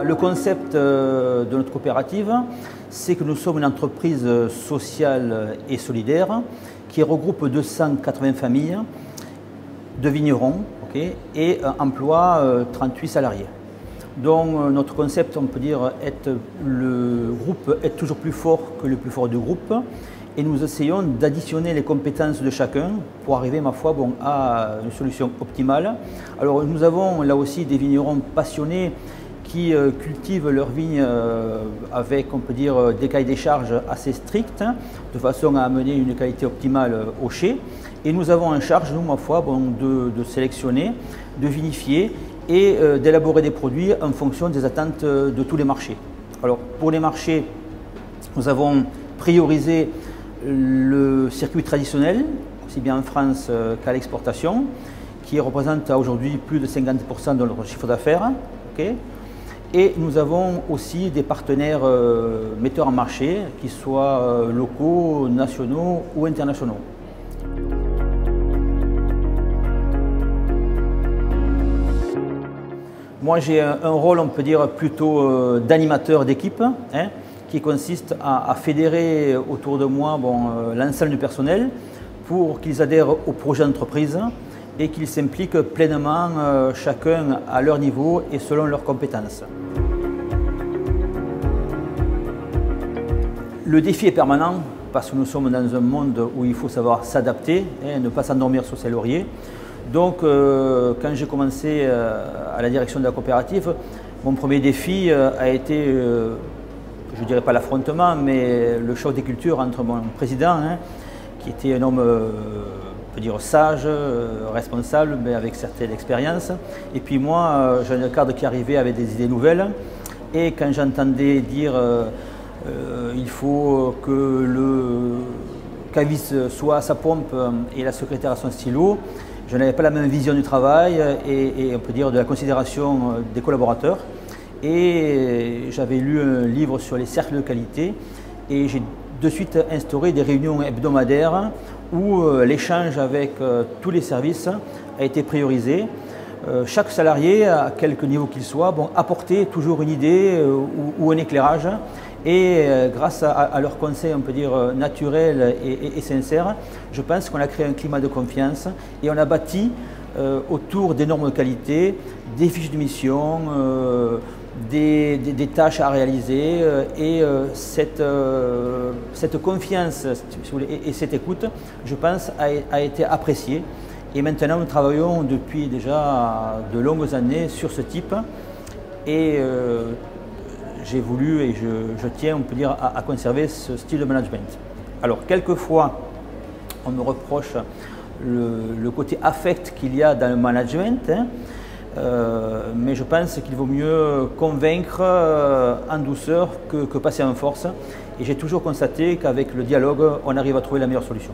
Le concept de notre coopérative, c'est que nous sommes une entreprise sociale et solidaire qui regroupe 280 familles de vignerons et emploie 38 salariés. Donc notre concept, on peut dire, le groupe est toujours plus fort que le plus fort du groupe, et nous essayons d'additionner les compétences de chacun pour arriver, ma foi, à une solution optimale. Alors nous avons là aussi des vignerons passionnés qui cultivent leurs vignes avec, on peut dire, des cahiers des charges assez stricts, de façon à amener une qualité optimale au chai. Et nous avons en charge, nous, ma foi, de sélectionner, de vinifier et d'élaborer des produits en fonction des attentes de tous les marchés. Alors pour les marchés, nous avons priorisé le circuit traditionnel, aussi bien en France qu'à l'exportation, qui représente aujourd'hui plus de 50% de notre chiffre d'affaires. Et nous avons aussi des partenaires metteurs en marché, qu'ils soient locaux, nationaux ou internationaux. Moi, j'ai un rôle, on peut dire, plutôt d'animateur d'équipe, qui consiste à fédérer autour de moi l'ensemble du personnel pour qu'ils adhèrent au projet d'entreprise et qu'ils s'impliquent pleinement, chacun à leur niveau et selon leurs compétences. Le défi est permanent parce que nous sommes dans un monde où il faut savoir s'adapter et ne pas s'endormir sur ses lauriers. Donc, quand j'ai commencé à la direction de la coopérative, mon premier défi a été, je ne dirais pas l'affrontement, mais le choc des cultures entre mon président, qui était un homme, on peut dire, sage, responsable, mais avec certaines expériences, et puis moi, j'ai un cadre qui arrivait avec des idées nouvelles, et quand j'entendais dire il faut que le caviste soit à sa pompe et la secrétaire à son stylo, je n'avais pas la même vision du travail et on peut dire de la considération des collaborateurs. Et j'avais lu un livre sur les cercles de qualité et j'ai de suite instauré des réunions hebdomadaires où l'échange avec tous les services a été priorisé. Chaque salarié, à quelque niveau qu'il soit, apportait toujours une idée ou un éclairage. Et grâce à leurs conseils, on peut dire, naturels et sincères, je pense qu'on a créé un climat de confiance et on a bâti autour des normes de qualité, des fiches de mission, des tâches à réaliser et cette confiance et cette écoute, je pense, a été appréciée. Et maintenant, nous travaillons depuis déjà de longues années sur ce type et j'ai voulu et je tiens, on peut dire, à conserver ce style de management. Alors, quelquefois, on me reproche le côté affect qu'il y a dans le management, mais je pense qu'il vaut mieux convaincre en douceur que passer en force. Et j'ai toujours constaté qu'avec le dialogue, on arrive à trouver la meilleure solution.